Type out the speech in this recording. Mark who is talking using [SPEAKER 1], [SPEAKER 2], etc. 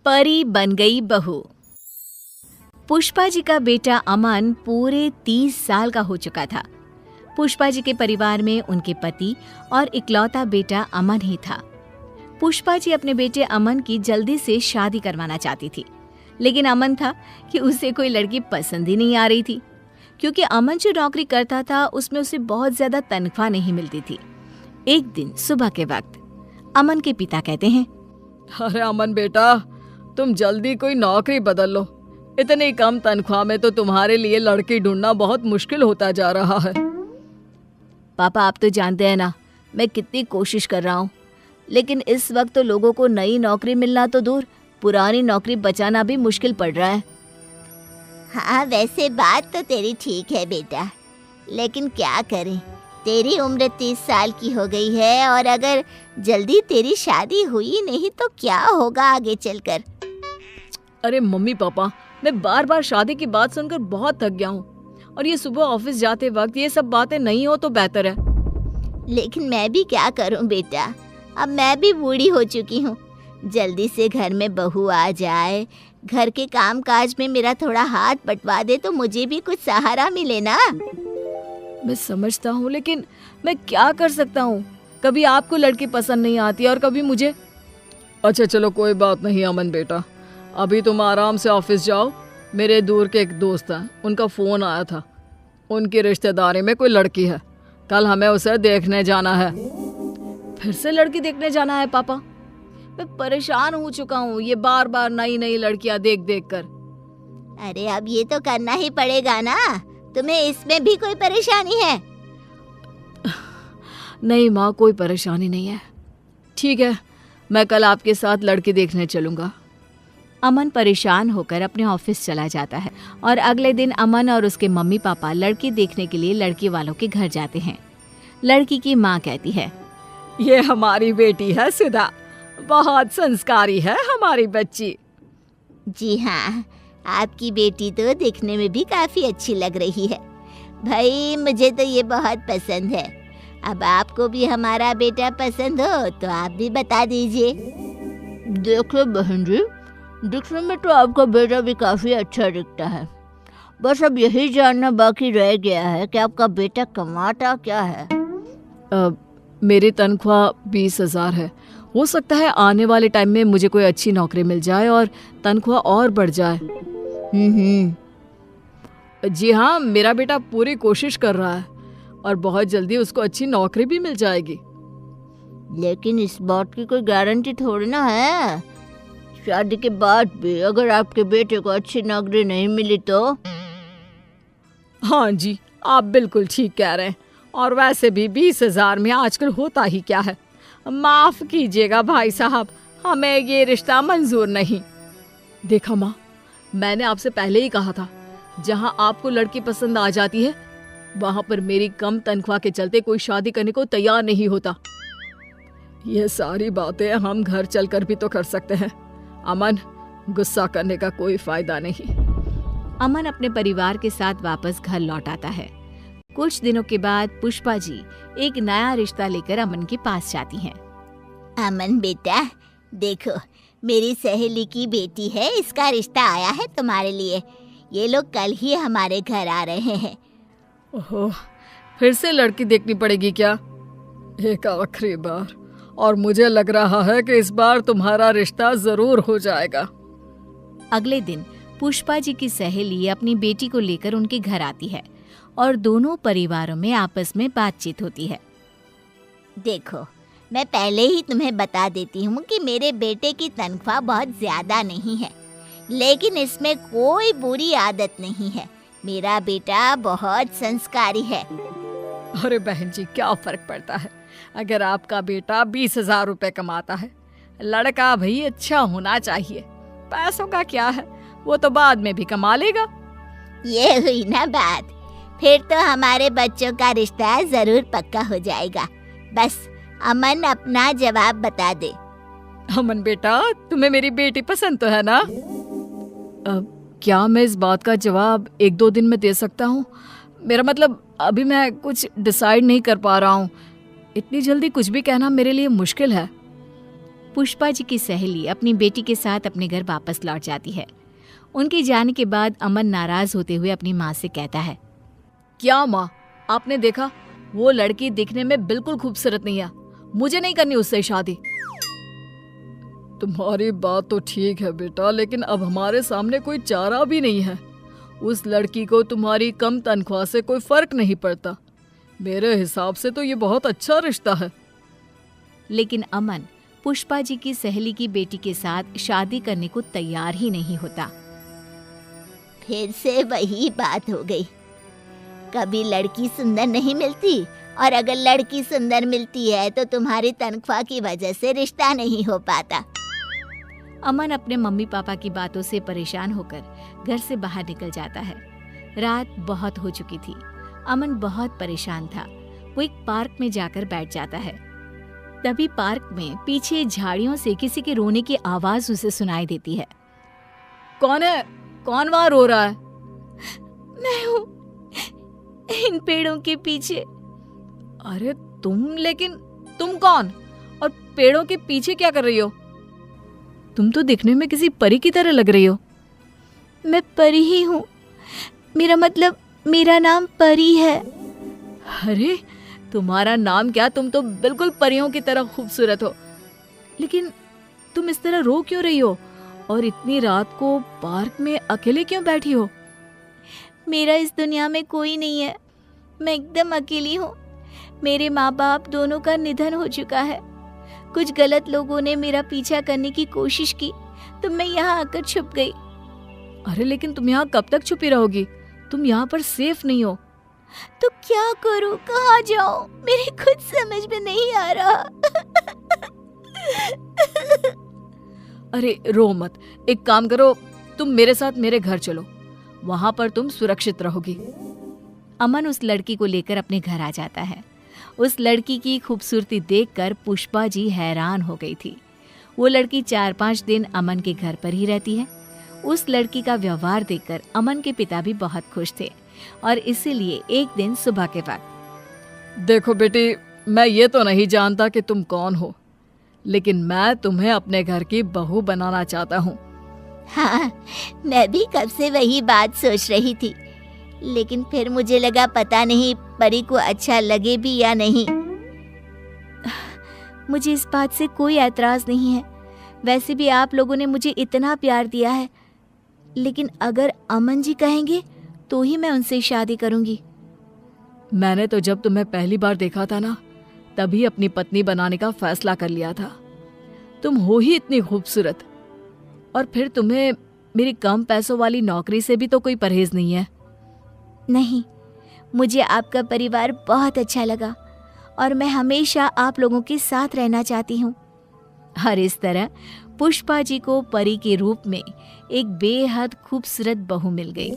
[SPEAKER 1] परी बन गई बहू। पुष्पा जी का बेटा अमन पूरे 30 साल का हो चुका था। पुष्पा जी के परिवार में उनके पति और इकलौता बेटा अमन ही था। पुष्पा जी अपने बेटे अमन की जल्दी से शादी करवाना चाहती थी, लेकिन अमन था कि उसे कोई लड़की पसंद ही नहीं आ रही थी, क्योंकि अमन जो नौकरी करता था उसमें उसे बहुत ज्यादा तनख्वाह नहीं मिलती थी। एक दिन सुबह के वक्त अमन के पिता कहते हैं,
[SPEAKER 2] अरे अमन बेटा, तुम जल्दी कोई नौकरी बदल लो। इतनी कम तनख्वाह में तो तुम्हारे लिए लड़की ढूंढना बहुत मुश्किल होता जा रहा है।
[SPEAKER 1] पापा, आप तो जानते हैं ना मैं कितनी कोशिश कर रहा हूँ, लेकिन इस वक्त तो लोगों को नई नौकरी मिलना तो दूर, पुरानी नौकरी बचाना भी मुश्किल पड़ रहा है।
[SPEAKER 3] हाँ, वैसे बात तो तेरी ठीक है बेटा, लेकिन क्या करें, तेरी उम्र 30 साल की हो गई है और अगर जल्दी तेरी शादी हुई नहीं तो क्या होगा आगे चलकर।
[SPEAKER 2] अरे मम्मी पापा, मैं बार बार शादी की बात सुनकर बहुत थक गया हूँ, और ये सुबह ऑफिस जाते वक्त ये सब बातें नहीं हो तो बेहतर है।
[SPEAKER 3] लेकिन मैं भी क्या करूँ बेटा, अब मैं भी बूढ़ी हो चुकी हूँ। जल्दी से घर में बहू आ जाए, घर के काम काज में मेरा थोड़ा हाथ बंटवा दे तो मुझे भी कुछ सहारा मिले ना।
[SPEAKER 2] मैं समझता हूँ, लेकिन मैं क्या कर सकता हूँ। कभी आपको लड़की पसंद नहीं आती और कभी मुझे। अच्छा चलो, कोई बात नहीं अमन बेटा, अभी तुम आराम से ऑफिस जाओ। मेरे दूर के एक दोस्त हैं, उनका फ़ोन आया था, उनकी रिश्तेदारी में कोई लड़की है, कल हमें उसे देखने जाना है। फिर से लड़की देखने जाना है पापा? मैं परेशान हो चुका हूँ ये बार बार नई नई लड़कियां देख देख कर।
[SPEAKER 3] अरे अब ये तो करना ही पड़ेगा ना, तुम्हें इसमें भी कोई परेशानी है?
[SPEAKER 2] नहीं माँ, कोई परेशानी नहीं है। ठीक है, मैं कल आपके साथ लड़की देखने चलूँगा।
[SPEAKER 1] अमन परेशान होकर अपने ऑफिस चला जाता है और अगले दिन अमन और उसके मम्मी पापा लड़की देखने के लिए लड़की वालों के घर जाते हैं। लड़की की माँ कहती है,
[SPEAKER 2] ये हमारी बेटी है सुधा, बहुत संस्कारी है हमारी बच्ची।
[SPEAKER 3] जी हाँ, आपकी बेटी तो दिखने में भी काफी अच्छी लग रही है। भाई मुझे तो ये बहुत पसंद है। अब आपको भी हमारा बेटा पसंद हो तो आप भी बता दीजिए।
[SPEAKER 4] देखिए बहन जी, दिखने में तो आपका बेटा भी काफ़ी अच्छा दिखता है, बस अब यही जानना बाकी रह गया है कि आपका बेटा कमाता क्या है।
[SPEAKER 2] मेरी तनख्वाह 20,000 है। हो सकता है आने वाले टाइम में मुझे कोई अच्छी नौकरी मिल जाए और तनख्वाह और बढ़ जाए। जी हाँ, मेरा बेटा पूरी कोशिश कर रहा है और बहुत जल्दी उसको अच्छी नौकरी भी मिल जाएगी।
[SPEAKER 4] लेकिन इस बात की कोई गारंटी थोड़ी ना है, शादी के बाद भी अगर आपके बेटे को अच्छी नौकरी नहीं मिली तो।
[SPEAKER 2] हाँ जी, आप बिल्कुल ठीक कह रहे हैं। और वैसे भी 20,000 में आजकल होता ही क्या है। माफ कीजिएगा भाई साहब, हमें ये रिश्ता मंजूर नहीं। देखा माँ, मैंने आपसे पहले ही कहा था, जहाँ आपको लड़की पसंद आ जाती है वहाँ पर मेरी कम तनख्वाह के चलते कोई शादी करने को तैयार नहीं होता। ये सारी बातें हम घर चलकर भी तो कर सकते हैं। अमन, गुस्सा करने का कोई फायदा नहीं।
[SPEAKER 1] अमन अपने परिवार के साथ वापस घर लौट आता है। कुछ दिनों के बाद पुष्पा जी एक नया रिश्ता लेकर अमन के पास जाती हैं।
[SPEAKER 3] अमन बेटा, देखो मेरी सहेली की बेटी है, इसका रिश्ता आया है तुम्हारे लिए। ये लोग कल ही हमारे घर आ रहे हैं।
[SPEAKER 2] ओहो, फिर से लड़की देखनी पड़ेगी क्या? एक आखिरी बार, और मुझे लग रहा है कि इस बार तुम्हारा रिश्ता जरूर हो जाएगा।
[SPEAKER 1] अगले दिन पुष्पा जी की सहेली अपनी बेटी को लेकर उनके घर आती है और दोनों परिवारों में आपस में बातचीत होती है।
[SPEAKER 3] देखो, मैं पहले ही तुम्हें बता देती हूँ कि मेरे बेटे की तनख्वाह बहुत ज्यादा नहीं है, लेकिन इसमें कोई बुरी आदत नहीं है। मेरा बेटा बहुत संस्कारी है।
[SPEAKER 2] अरे बहन जी, क्या फर्क पड़ता है अगर आपका बेटा 20,000 रुपए कमाता है। लड़का भाई अच्छा होना चाहिए, पैसों का क्या है, वो तो बाद में भी कमा लेगा।
[SPEAKER 3] ये हुई ना बात, फिर तो हमारे बच्चों का रिश्ता जरूर पक्का हो जाएगा। बस अमन अपना जवाब बता दे।
[SPEAKER 2] अमन बेटा, तुम्हें मेरी बेटी पसंद तो है ना? क्या मैं इस बात का जवाब 1-2 दिन में दे सकता हूँ? मेरा मतलब अभी मैं कुछ डिसाइड नहीं कर पा रहा हूँ। इतनी जल्दी कुछ भी कहना मेरे लिए मुश्किल है।
[SPEAKER 1] पुष्पा जी की सहेली अपनी बेटी के साथ अपने घर वापस लौट जाती है। उनके जाने के बाद अमन नाराज होते हुए अपनी माँ से कहता है,
[SPEAKER 2] क्या माँ, आपने देखा वो लड़की दिखने में बिल्कुल खूबसूरत नहीं है, मुझे नहीं करनी उससे शादी। तुम्हारी बात तो ठीक है बेटा, लेकिन अब हमारे सामने कोई चारा भी नहीं है। उस लड़की को तुम्हारी कम तनख्वाह से कोई फर्क नहीं पड़ता। मेरे हिसाब से तो ये बहुत अच्छा रिश्ता है।
[SPEAKER 1] लेकिन अमन पुष्पा जी की सहेली की बेटी के साथ शादी करने को तैयार ही नहीं होता।
[SPEAKER 3] फिर से वही बात हो गई। कभी लड़की सुंदर नहीं मिलती, और अगर लड़की सुंदर मिलती है तो तुम्हारी तनख्वाह की वजह से रिश्ता नहीं हो पाता।
[SPEAKER 1] अमन अपने मम्मी पापा की बातों से परेशान होकर घर से बाहर निकल जाता है। रात बहुत हो चुकी थी। अमन बहुत परेशान था। वो एक पार्क में जाकर बैठ जाता है। तभी पार्क में पीछे झाड़ियों से किसी के रोने की आवाज उसे सुनाई देती है।
[SPEAKER 2] कौन है? कौन वहां रो रहा है?
[SPEAKER 1] मैं हूँ, इन पेड़ों के पीछे।
[SPEAKER 2] अरे लेकिन तुम कौन और पेड़ों के पीछे क्या कर रही हो? तुम तो दिखने में किसी परी की तरह लग रही हो।
[SPEAKER 1] मैं परी ही हूँ, मेरा नाम परी है।
[SPEAKER 2] अरे तुम्हारा नाम क्या? तुम तो बिल्कुल परियों की तरह खूबसूरत हो। लेकिन तुम इस तरह रो क्यों रही हो? और इतनी रात को पार्क में अकेले क्यों बैठी हो?
[SPEAKER 1] मेरा इस दुनिया में कोई नहीं है, मैं एकदम अकेली हूँ। मेरे माँ बाप दोनों का निधन हो चुका है। कुछ गलत लोगों ने मेरा पीछा करने की कोशिश की तो मैं यहाँ आकर छुप गई।
[SPEAKER 2] अरे लेकिन तुम यहाँ कब तक छुपी रहोगी? तुम यहाँ पर सेफ नहीं हो।
[SPEAKER 1] तो क्या करूँ, कहाँ जाऊँ, मेरे खुद समझ में नहीं आ रहा।
[SPEAKER 2] अरे रो मत, एक काम करो, तुम मेरे साथ मेरे घर चलो, वहां पर तुम सुरक्षित रहोगी।
[SPEAKER 1] अमन उस लड़की को लेकर अपने घर आ जाता है। उस लड़की की खूबसूरती देखकर पुष्पा जी हैरान हो गई थी। वो लड़की 4-5 दिन अमन के घर पर ही रहती है। उस लड़की का व्यवहार देखकर अमन के पिता भी बहुत खुश थे और इसीलिए एक दिन सुबह के वक्त,
[SPEAKER 2] देखो बेटी, मैं ये तो नहीं जानता कि तुम कौन हो, लेकिन मैं तुम्हें अपने घर की बहू बनाना चाहता हूँ।
[SPEAKER 3] हाँ, मैं भी कब से वही बात सोच रही थी, लेकिन फिर मुझे लगा पता नहीं परी को अच्छा लगे भी या नहीं।
[SPEAKER 1] मुझे इस बात से कोई ऐतराज नहीं है। वैसे भी आप लोगों ने मुझे इतना प्यार दिया है, लेकिन अगर अमन जी कहेंगे तो ही मैं उनसे शादी करूंगी।
[SPEAKER 2] मैंने तो जब तुम्हें पहली बार देखा था ना, तभी अपनी पत्नी बनाने का फैसला कर लिया था। तुम हो ही इतनी खूबसूरत, और फिर तुम्हें मेरी कम पैसों वाली नौकरी से भी तो कोई परहेज नहीं है।
[SPEAKER 1] नहीं, मुझे आपका परिवार बहुत अच्छा लगा और मैं हमेशा आप लोगों के साथ रहना चाहती हूँ। और इस तरह पुष्पा जी को परी के रूप में एक बेहद खूबसूरत बहू मिल गई।